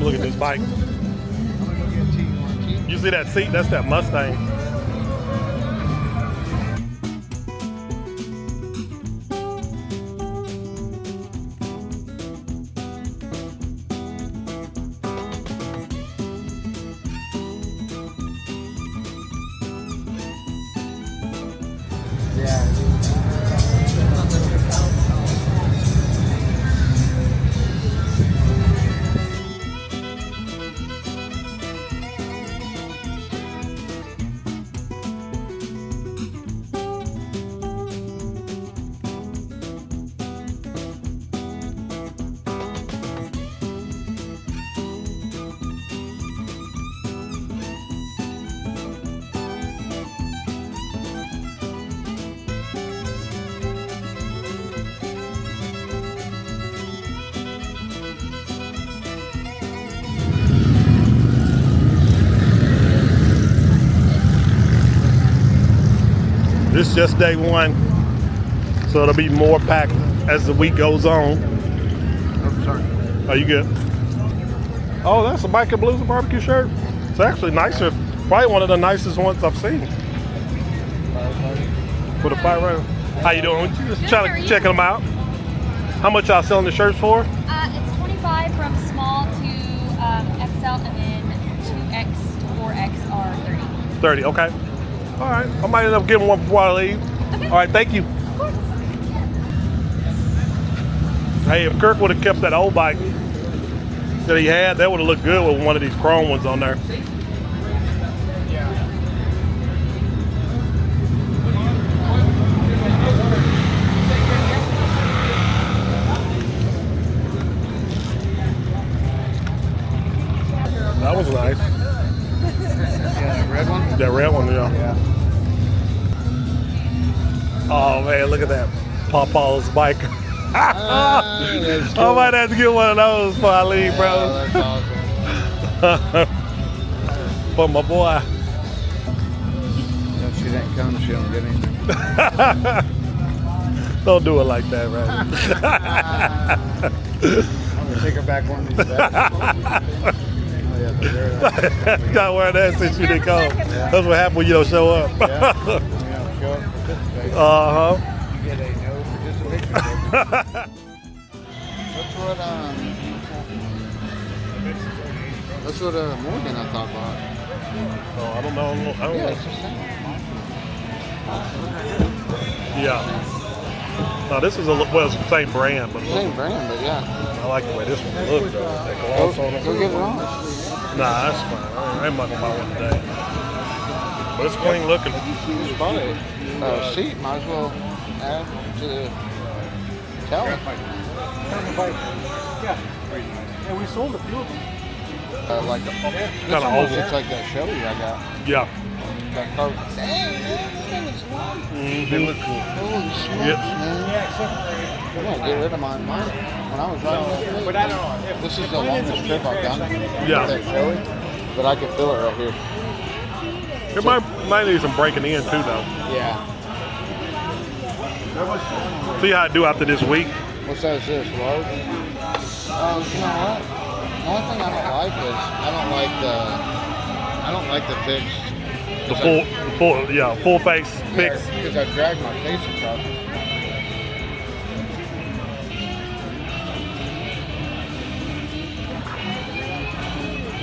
Look at this bike. You see that seat? That's that Mustang. This is just day one, so it'll be more packed as the week goes on. I'm sorry. Are you good? Oh, that's a Biker Blues and Barbecue shirt. It's actually nicer, probably one of the nicest ones I've seen. For the fire round. How you doing? Just trying to check them out. How much y'all selling the shirts for? It's 25 from small to XL, and then 2X to 4X are 30. 30, okay. All right, I might end up getting one before I leave. Okay. All right, thank you. Of course. Hey, if Kirk would have kept that old bike that he had, that would have looked good with one of these chrome ones on there. That was nice. Yeah, that red one? That red one, yeah. Yeah. Oh man, look at that. Papa's bike. Cool. I might have to get one of those before I leave, bro. Oh, that's awesome. For my boy. If she didn't come, she don't get anything. Don't do it like that, right? I'm gonna take her back one of these days. Oh, yeah, but they're Gotta wear that since you didn't come. That's what happens when you don't show up. yeah, show up for participate. Uh-huh. You get a no participation. That's what Morgan I thought about. Oh, I don't know. I don't Yeah, know. it's the same. Yeah. No, this is well, it's the same brand, but Same brand, but yeah. I like the way this one looks. That gloss on it. Go get it on. Nah, that's fine. I'm not gonna buy one today. But it's clean looking. Just bought a seat. Might as well add to the tower. Yeah. And we sold a few of them. Like this Kinda almost oval. looks like that Chevy I got. Yeah. That car. Dang, man, this thing is long. They look cool. Holy smokes, Yep. man. I'm gonna get rid of mine. When I was riding that But I don't know. this is the longest trip I've done. Yeah. With that Chevy, but I can feel it right here. It might need some breaking in too, though. Yeah. See how I do after this week. What size is this? Large? You know what? The only thing I don't like is I don't like the fixed. The full face fix. Because I drag my face across.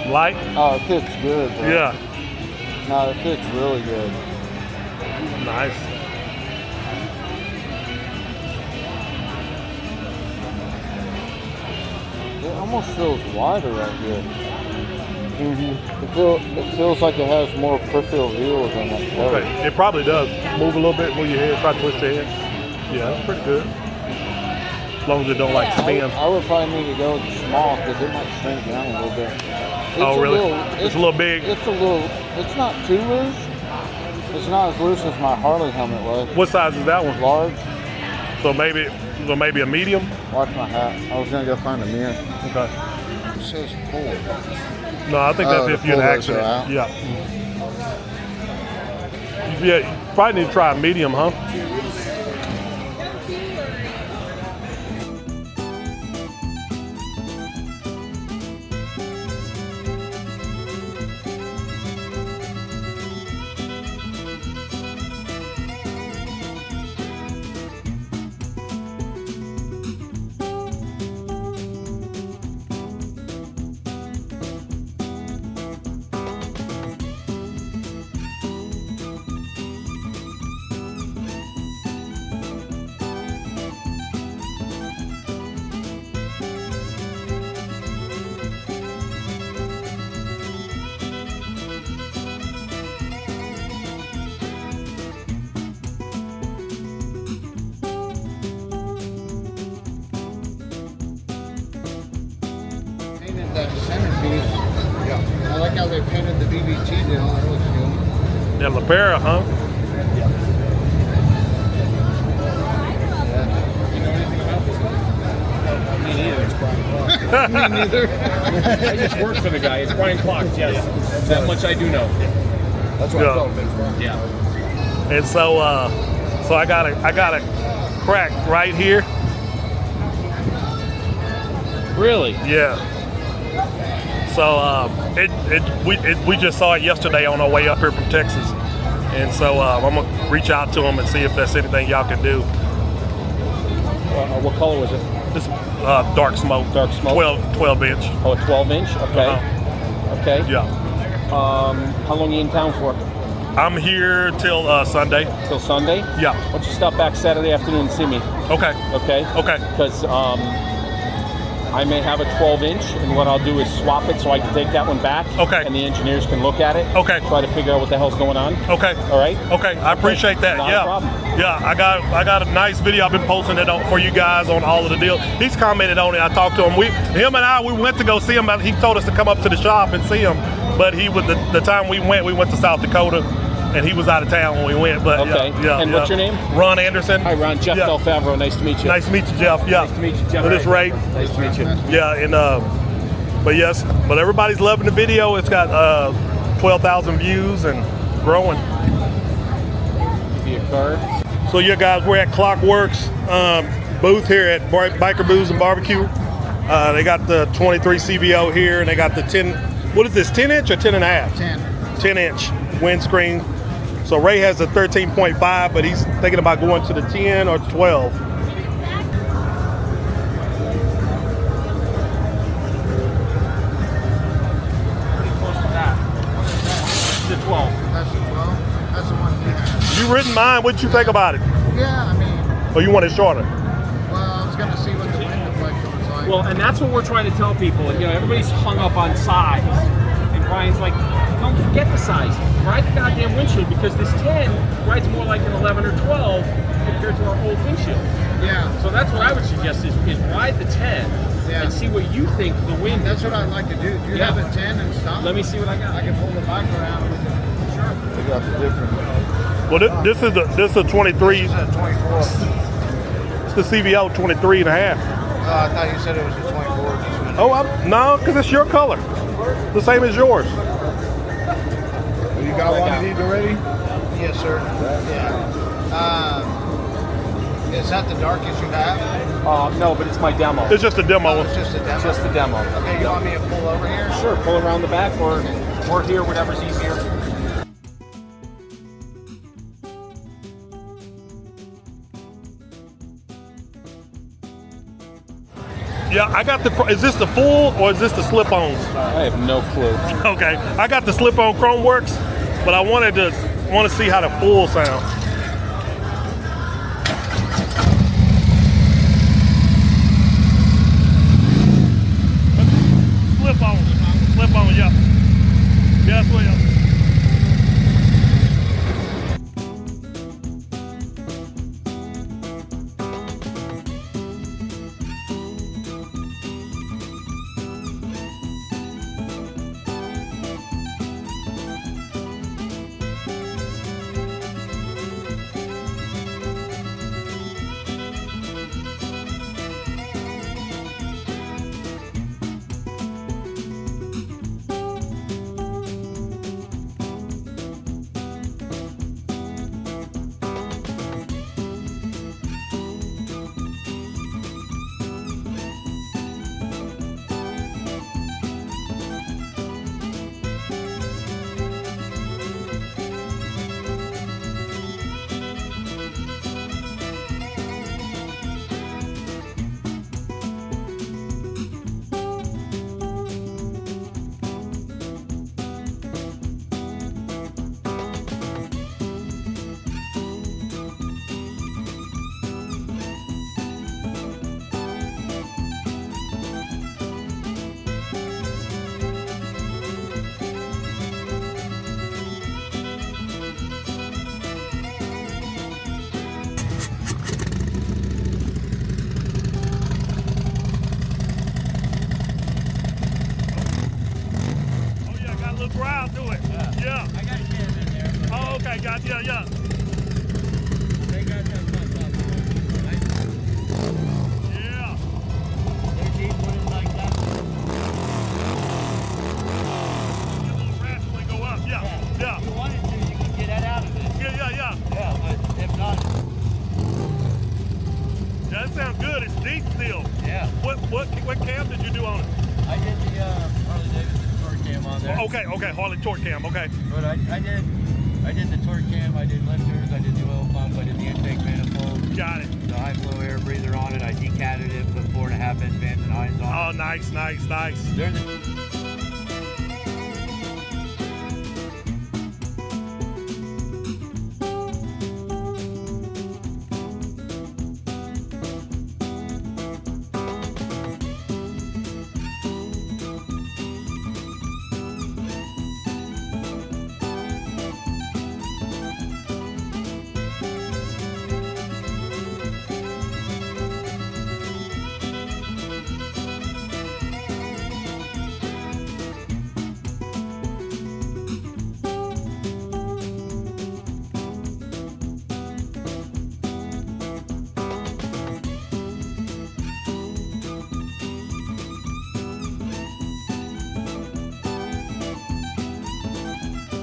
Light. Oh, it fits good, bro. Yeah. No, it fits really good. Nice. It almost feels wider right here. It feels like it has more peripheral view than that Chevy. Okay. It probably does. Move a little bit, move your head, try to twist your head. Yeah, that's pretty good. As long as it don't like spin. I would probably need to go with the small because it might shrink down a little bit. Oh, really? It's a little big. It's not too loose. It's not as loose as my Harley helmet was. What size is that one? Large. So maybe a medium? Watch my hat. I was going to go find a mirror. Okay. It says pull. No, I think that's Oh, if the you're in an pull accident. goes out? Yeah. Yeah, you probably need to try a medium, huh? that centerpiece. Yeah. I like how they painted the BBQ deal. That looks good. Yeah, La Pera, huh? Yeah. You know anything about this one? Me neither. It's Brian Clark. Me neither. I just work for the guy. It's Brian Clark. Yes, that much I do know. That's what Yeah. I thought it was. Yeah. And so I got a crack right here. Really? Yeah. So we just saw it yesterday on our way up here from Texas, and so I'm gonna reach out to them and see if there's anything y'all can do. What color was it? This dark smoke. Dark smoke? 12 inch. Oh, a 12-inch. Okay. Okay. Yeah. How long are you in town for? I'm here till Sunday. Till Sunday? Yeah. Why don't you stop back Saturday afternoon and see me? Okay. Okay. Okay. Because I may have a 12-inch, and what I'll do is swap it so I can take that one back. Okay. And the engineers can look at it. Okay. Try to figure out what the hell's going on. Okay. All right. Okay. I appreciate that. Not a Yeah. problem. Yeah. I got a nice video. I've been posting it for you guys on all of the deals. He's commented on it. I talked to him. We went to go see him. He told us to come up to the shop and see him, but he was the time we went to South Dakota. And he was out of town when we went, but Okay. And what's your name? Ron Anderson. Hi, Ron. Jeff Yeah. Del Favreau. Nice to meet you. Nice to meet you, Jeff. Yeah. Nice to meet you, Jeff. With this Ray. Nice to meet you. Yeah, and but everybody's loving the video. It's got 12,000 views and growing. Give you a card. So yeah, guys, we're at Clockwerks booth here at Biker Booze and Barbecue. They got the 23 CVO here, and they got the 10. What is this? 10 inch or 10 and a half? 10 inch windscreen. So Ray has a 13.5, but he's thinking about going to the 10 or 12. The 12. That's the 12. That's the one we have. You ridden mine? What'd you think about it? Yeah, I mean, Or you want it shorter? well, I was going to see what the wind deflection was like. Well, and that's what we're trying to tell people. You know, everybody's hung up on size, and Brian's like, don't forget the size. Ride the goddamn windshield, because this 10 rides more like an 11 or 12 compared to our old windshield. yeah, So that's what I would suggest is ride the 10 Yeah. and see what you think the wind that's is. what I'd like to do. Do you Yeah. have a 10 and stop? Let me see what I got. I can pull the bike around and we can. Sure. They got the different. Well, this is a 23. This is a 24. It's the CVO 23 and a half. I thought you said it was a 24. Oh, no, because it's your color. The same as yours. You got one of these already? Yes, sir. Yeah. Is that the darkest you have? No, but it's my demo. It's just a demo. It's just a demo. Just the demo. Okay, you want me to pull over here? Sure, pull around the back or here, whatever's easier. Yeah, I got the. Is this the full or is this the slip-ons? I have no clue. Okay, I got the slip-on Clockwerks, but I want to see how the full sound. Slip-on, yeah. Yeah, that's what. Yeah. right, guys. Yeah, yeah. They got that bus up. Right? Yeah. They need one like that. Get a little rapidly go up. Yeah. Yeah. If you wanted to, you could get that out of this. Yeah, yeah, yeah. Yeah, but if not, Yeah, that sounds good. It's deep still. yeah. What cam did you do on it? I did the Harley-Davidson torque cam on there. Oh, okay, Harley torque cam, okay. But I did the torque cam, I did lifters, I did the oil pump, I did the intake manifold. Got it. The high flow air breather on it, I decatted it, put 4.5 inch Vans and Hines on Oh, it. nice. They're the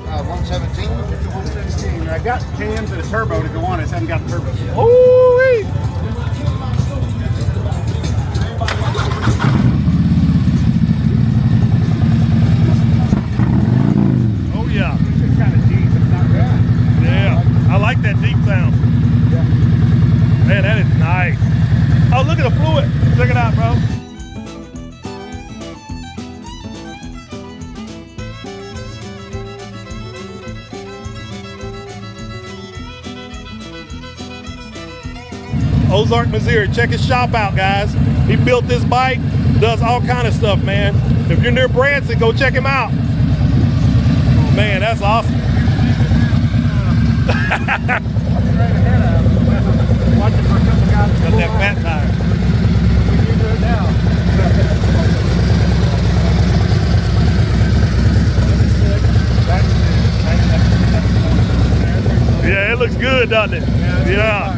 $117. 117. I got cams and a turbo to go on. I just haven't got the turbo yet. Ooh-wee. Oh, yeah. It's kind of deep, but it's not bad. Yeah. I like that deep sound. Yeah. Man, that is nice. Oh, look at the fluid. Check it out, bro. Ozark, Missouri. Check his shop out, guys. He built this bike, does all kind of stuff, man. If you're near Branson, go check him out. Man, that's awesome. Right ahead of watching for a couple guys. Got that fat tire. We can do it now. Yeah, it looks good, doesn't it? Yeah.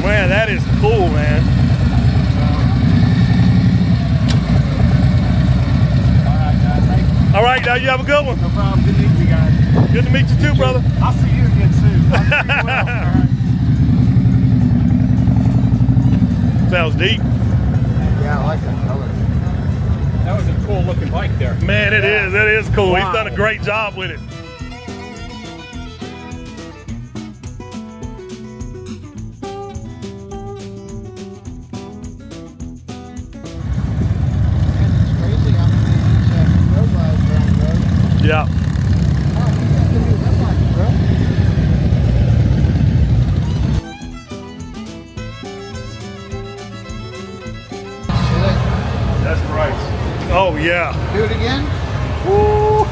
Man, that is cool, man. All right, guys. Thank you. All right, now you have a good one. No problem. Good meeting you guys. Good to meet you too, brother. I'll see you again soon. I'll see you well. All right. Sounds deep. Yeah, I like that color. That was a cool looking bike there. Man, it is. It is cool. He's Wow. done a great job with it. It's crazy how many of these road rides are on the road. Yeah. Oh, you got the new headlights, bro. See that? That's price. Oh, yeah. Do it again? Woo.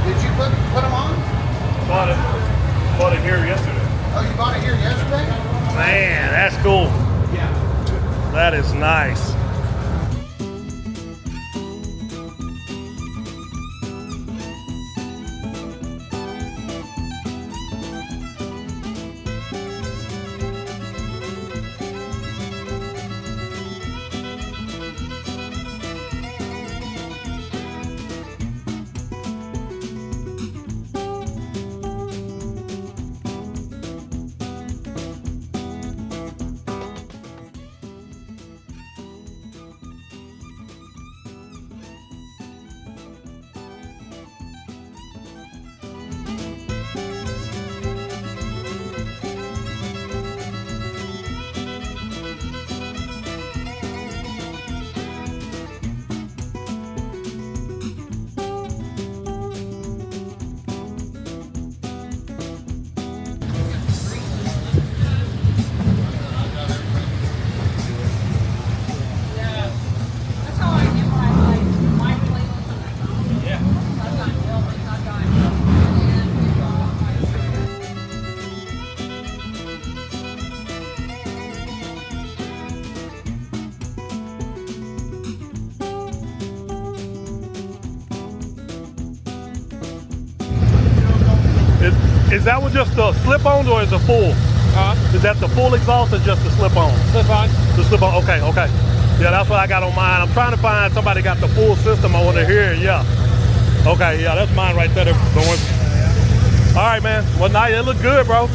Did you put them on? Bought it here yesterday. Oh, you bought it here yesterday? Man, that's cool. That is nice. Is that one just the slip-ons or is it full? Is that the full exhaust or just the slip-on? Slip-on. The slip-on, okay. Yeah, that's what I got on mine. I'm trying to find somebody got the full system I want to hear, yeah. Okay, yeah, that's mine right there. All right, man. Well, now it look good, bro.